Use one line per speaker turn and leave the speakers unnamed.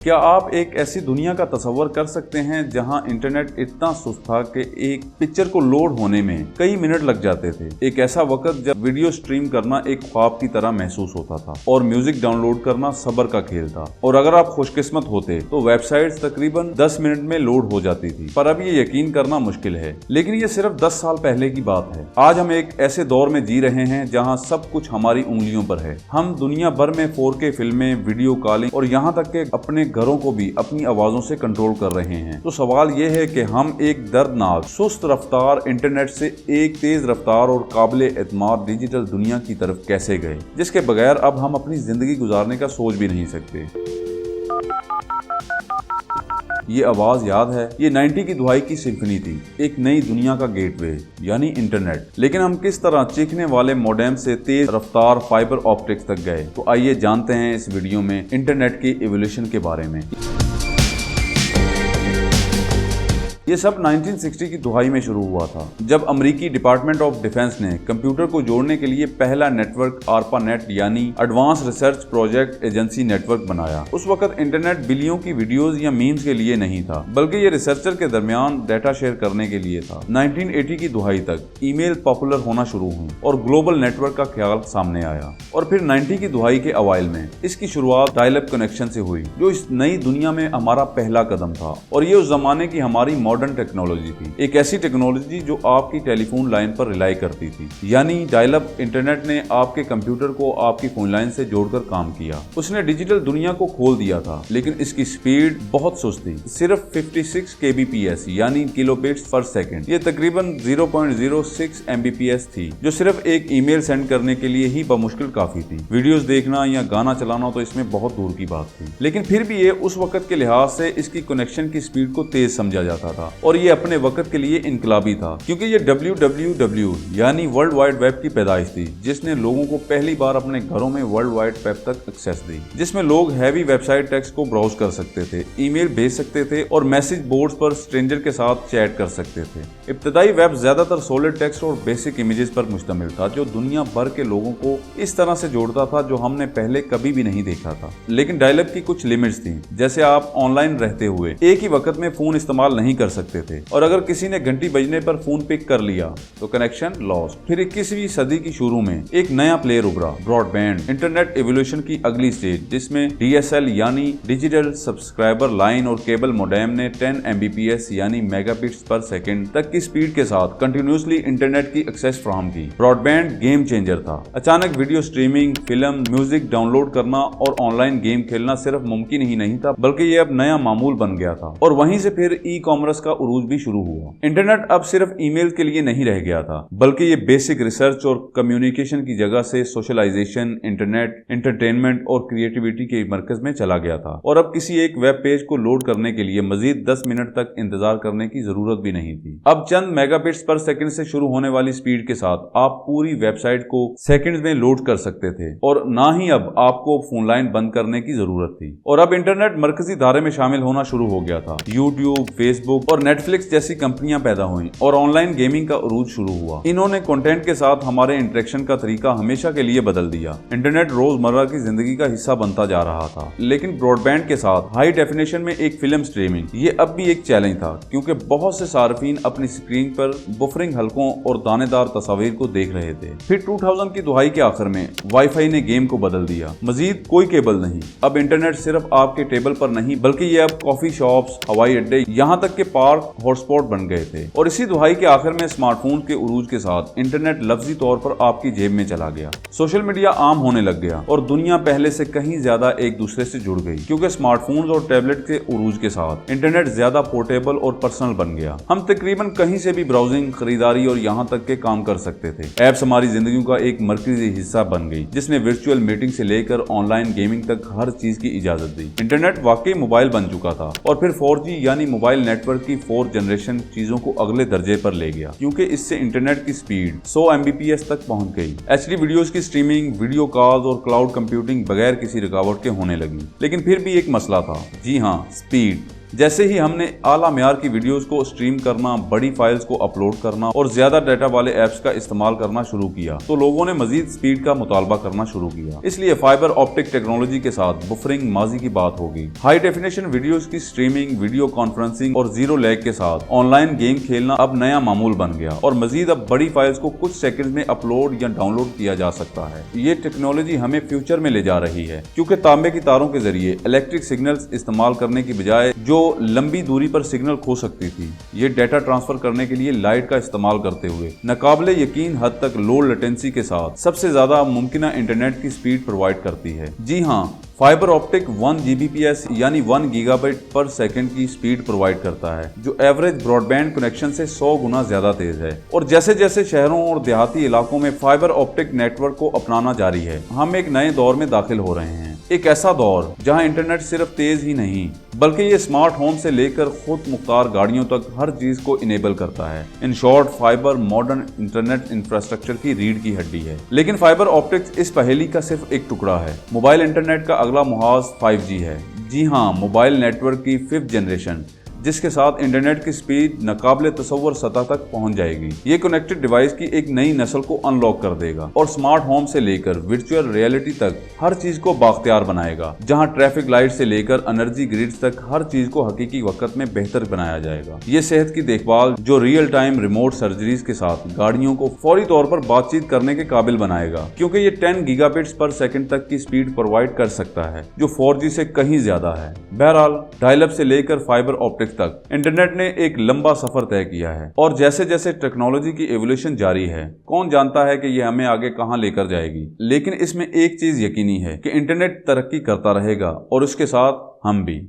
क्या आप एक ऐसी दुनिया का तस्वर कर सकते हैं जहां इंटरनेट इतना सुस्त था कि एक पिक्चर को लोड होने में कई मिनट लग जाते थे। एक ऐसा वक्त जब वीडियो स्ट्रीम करना एक ख्वाब की तरह महसूस होता था और म्यूजिक डाउनलोड करना सब्र का खेल था। और अगर आप खुशकिस्मत होते तो वेबसाइट्स तकरीबन 10 मिनट में लोड हो जाती थी। पर अब ये यकीन करना मुश्किल है, लेकिन ये सिर्फ 10 साल पहले की बात है। आज हम एक ऐसे दौर में जी रहे हैं जहाँ सब कुछ हमारी उंगलियों पर है। हम दुनिया भर में 4K फिल्में, वीडियो कॉलिंग और यहाँ तक के अपने घरों को भी अपनी आवाजों से कंट्रोल कर रहे हैं। तो सवाल यह है कि हम एक दर्दनाक सुस्त रफ्तार इंटरनेट से एक तेज रफ्तार और काबिल एतमाद डिजिटल दुनिया की तरफ कैसे गए, जिसके बगैर अब हम अपनी जिंदगी गुजारने का सोच भी नहीं सकते। ये आवाज याद है, ये 90 की दुहाई की सिम्फनी थी, एक नई दुनिया का गेटवे यानी इंटरनेट। लेकिन हम किस तरह चीखने वाले मॉडेम से तेज रफ्तार फाइबर ऑप्टिक्स तक गए, तो आइए जानते हैं इस वीडियो में इंटरनेट की इवोल्यूशन के बारे में। ये सब 1960 की दुहाई में शुरू हुआ था, जब अमेरिकी डिपार्टमेंट ऑफ डिफेंस ने कंप्यूटर को जोड़ने के लिए पहला नेटवर्क ARPANET यानी advance research project agency network बनाया। उस वक्त इंटरनेट बिलियों की वीडियोस या मीम्स के लिए नहीं था, बल्कि ये रिसर्चर के दरमियान डाटा शेयर करने के लिए था। 1980 की दुहाई तक ईमेल पॉपुलर होना शुरू हुई और ग्लोबल नेटवर्क का ख्याल सामने आया। और फिर 90 की दुहाई के अवाइल में इसकी शुरुआत डायल अप कनेक्शन से हुई, जो इस नई दुनिया में हमारा पहला कदम था। और ये उस जमाने की हमारी मॉडर्न टेक्नोलॉजी थी, एक ऐसी टेक्नोलॉजी जो आपकी टेलीफोन लाइन पर रिलाई करती थी। यानी डायल अप इंटरनेट ने आपके कंप्यूटर को आपकी फोन लाइन से जोड़कर काम किया। उसने डिजिटल दुनिया को खोल दिया था, लेकिन इसकी स्पीड बहुत सुस्त थी, सिर्फ 56 kbps यानी किलोबिट्स पर सेकंड। ये तकरीबन 0.06 mbps थी, जो सिर्फ एक ईमेल सेंड करने के लिए ही बमुश्किल काफी थी। वीडियोस देखना या गाना चलाना तो इसमें बहुत दूर की बात थी। लेकिन फिर भी ये उस वक्त के लिहाज से इसकी कनेक्शन की स्पीड को तेज समझा जाता था और ये अपने वक्त के लिए इनकलाबी था, क्योंकि ये www यानी वर्ल्ड वाइड वेब की पैदाइश थी, जिसने लोगों को पहली बार अपने घरों में वर्ल्ड वाइड वेब तक एक्सेस दी, जिसमें लोग हैवी वेबसाइट टेक्स्ट को ब्राउज कर सकते थे, ईमेल भेज सकते थे और मैसेज बोर्ड्स पर स्ट्रेंजर के साथ चैट कर सकते थे। इब्तदाई वेब ज्यादातर सॉलिड टेक्स्ट और बेसिक इमेजेस पर मुश्तमिल था, जो दुनिया भर के लोगों को इस तरह से जोड़ता था जो हमने पहले कभी भी नहीं देखा था। लेकिन डायल अप की कुछ लिमिट्स थी, जैसे आप ऑनलाइन रहते हुए एक ही वक्त में फोन इस्तेमाल नहीं कर सकते थे, और अगर किसी ने घंटी बजने पर फोन पिक कर लिया तो कनेक्शन लॉस्ट। फिर 21वीं सदी की शुरू में एक नया प्लेयर उभरा, ब्रॉडबैंड। इंटरनेट एवोल्यूशन की अगली स्टेज, जिसमें DSL यानी डिजिटल सब्सक्राइबर लाइन और केबल मोडेम ने 10 mbps यानी मेगाबिट्स पर सेकंड तक की स्पीड के साथ कंटिन्यूसली इंटरनेट की एक्सेस फराहम की। ब्रॉडबैंड गेम चेंजर था। अचानक video streaming, film, music download करना और ऑनलाइन गेम खेलना सिर्फ मुमकिन ही नहीं था, बल्कि ये अब नया मामूल बन गया था। और वहीं से फिर ई-कॉमर्स का उरूज भी शुरू हुआ। इंटरनेट अब सिर्फ ईमेल के लिए नहीं रह गया था, बल्कि ये बेसिक रिसर्च और कम्युनिकेशन की जगह से सोशलाइजेशन, इंटरनेट, एंटरटेनमेंट और क्रिएटिविटी के मरकज में चला गया था। और अब किसी एक वेब पेज को लोड करने के लिए मजीद 10 मिनट तक इंतजार करने की जरूरत भी नहीं थी। अब चंद मेगाबिट्स पर सेकंड से शुरू होने वाली स्पीड के साथ आप पूरी वेबसाइट को सेकंड में लोड कर सकते थे, और ना ही अब आपको फोन लाइन बंद करने की जरूरत थी। और अब इंटरनेट मरकजी धारे में शामिल होना शुरू हो गया था। यूट्यूब, फेसबुक और नेटफ्लिक्स जैसी कंपनियां पैदा हुई और ऑनलाइन गेमिंग का उरूज शुरू हुआ। इन्होंने कंटेंट के साथ हमारे इंटरेक्शन का तरीका हमेशा के लिए बदल दिया। इंटरनेट रोजमर्रा की जिंदगी का हिस्सा बनता जा रहा था। लेकिन ब्रॉडबैंड के साथ हाई डेफिनेशन में एक फिल्म स्ट्रीमिंग, ये अब भी एक चैलेंज था, क्योंकि बहुत से सार्फिन अपनी स्क्रीन पर बुफरिंग हलकों और दानेदार तस्वीर को देख रहे थे। फिर 2000 की दुहाई के आखिर में वाईफाई ने गेम को बदल दिया। मजीद कोई केबल नहीं, अब इंटरनेट सिर्फ आपके टेबल पर नहीं, बल्कि ये अब कॉफी शॉप्स, हवाई अड्डे, यहाँ तक के पार्क हॉटस्पॉट बन गए थे। और इसी दुहाई के आखिर में स्मार्टफोन के उरूज के साथ इंटरनेट लफ्जी तौर पर आपकी जेब में चला गया। सोशल मीडिया आम होने लग गया और दुनिया पहले से कहीं ज्यादा एक दूसरे से जुड़ गई, क्योंकि स्मार्टफोन्स और टैबलेट के उरूज के साथ इंटरनेट ज्यादा पोर्टेबल और पर्सनल बन गया। हम तकरीबन कहीं से भी ब्राउजिंग, खरीदारी और यहाँ तक के काम कर सकते थे। एप्स हमारी जिंदगी का एक मरकजी हिस्सा बन गई, जिसने वर्चुअल मीटिंग से लेकर ऑनलाइन गेमिंग तक हर चीज की इजाजत दी। इंटरनेट वाकई मोबाइल बन चुका था, और फिर 4G यानी मोबाइल नेटवर्क की 4th जनरेशन चीजों को अगले दर्जे पर ले गया, क्योंकि इससे इंटरनेट की स्पीड 100 mbps तक पहुंच गई। HD वीडियोस की स्ट्रीमिंग, वीडियो कॉल्स और क्लाउड कंप्यूटिंग बगैर किसी रुकावट के होने लगी। लेकिन फिर भी एक मसला था, जी हाँ, स्पीड। जैसे ही हमने आला म्यार की वीडियोस को स्ट्रीम करना, बड़ी फाइल्स को अपलोड करना और ज्यादा डाटा वाले ऐप्स का इस्तेमाल करना शुरू किया तो लोगों ने मजीद स्पीड का मुतालबा करना शुरू किया। इसलिए फाइबर ऑप्टिक टेक्नोलॉजी के साथ बुफरिंग माजी की बात होगी। हाई डेफिनेशन वीडियोस की स्ट्रीमिंग, वीडियो कॉन्फ्रेंसिंग और जीरो लैग के साथ ऑनलाइन गेम खेलना अब नया मामूल बन गया और मजीद अब बड़ी फाइल्स को कुछ सेकंड में अपलोड या डाउनलोड किया जा सकता है। ये टेक्नोलॉजी हमें फ्यूचर में ले जा रही है, क्योंकि तांबे की तारों के जरिए इलेक्ट्रिक सिग्नल्स इस्तेमाल करने की बजाय जो लंबी दूरी पर सिग्नल खो सकती थी, ये डाटा ट्रांसफर करने के लिए लाइट का इस्तेमाल करते हुए नाकाबिले यकीन हद तक लो लेटेंसी के साथ सबसे ज्यादा मुमकिन इंटरनेट की स्पीड प्रोवाइड करती है। जी हाँ, फाइबर ऑप्टिक 1 Gbps यानी 1 गीगाबाइट पर सेकंड की स्पीड प्रोवाइड करता है, जो एवरेज ब्रॉडबैंड कनेक्शन से 100 गुना ज्यादा तेज है। और जैसे जैसे शहरों और देहाती इलाकों में फाइबर ऑप्टिक नेटवर्क को अपनाना जारी है, हम एक नए दौर में दाखिल हो रहे हैं। एक ऐसा दौर जहां इंटरनेट सिर्फ तेज ही नहीं बल्कि ये स्मार्ट होम से लेकर खुद मुख्तार गाड़ियों तक हर चीज को इनेबल करता है। In short, fibre modern internet infrastructure की रीढ़ की हड्डी है। लेकिन फाइबर ऑप्टिक्स इस पहेली का सिर्फ एक टुकड़ा है। मोबाइल इंटरनेट का अगला मुहाज 5G है। जी हाँ, मोबाइल नेटवर्क की 5th जनरेशन, जिसके साथ इंटरनेट की स्पीड नाकाबिले तसव्वुर सतह तक पहुंच जाएगी। ये कनेक्टेड डिवाइस की एक नई नस्ल को अनलॉक कर देगा और स्मार्ट होम से लेकर वर्चुअल रियलिटी तक हर चीज को बाख्तियार बनाएगा, जहां ट्रैफिक लाइट से लेकर एनर्जी ग्रिड्स तक हर चीज को हकीकी वक्त में बेहतर बनाया जाएगा। ये सेहत की देखभाल जो रियल टाइम रिमोट सर्जरीज के साथ गाड़ियों को फौरी तौर पर बातचीत करने के काबिल बनाएगा, क्योंकि ये 10 गीगाबिट्स पर सेकंड तक की स्पीड प्रोवाइड कर सकता है, जो 4G से कहीं ज्यादा है। बहरहाल, डायल अप से लेकर फाइबर ऑप्टिक तक इंटरनेट ने एक लंबा सफर तय किया है और जैसे जैसे टेक्नोलॉजी की एवोल्यूशन जारी है, कौन जानता है कि ये हमें आगे कहां लेकर जाएगी। लेकिन इसमें एक चीज यकीनी है कि इंटरनेट तरक्की करता रहेगा और उसके साथ हम भी।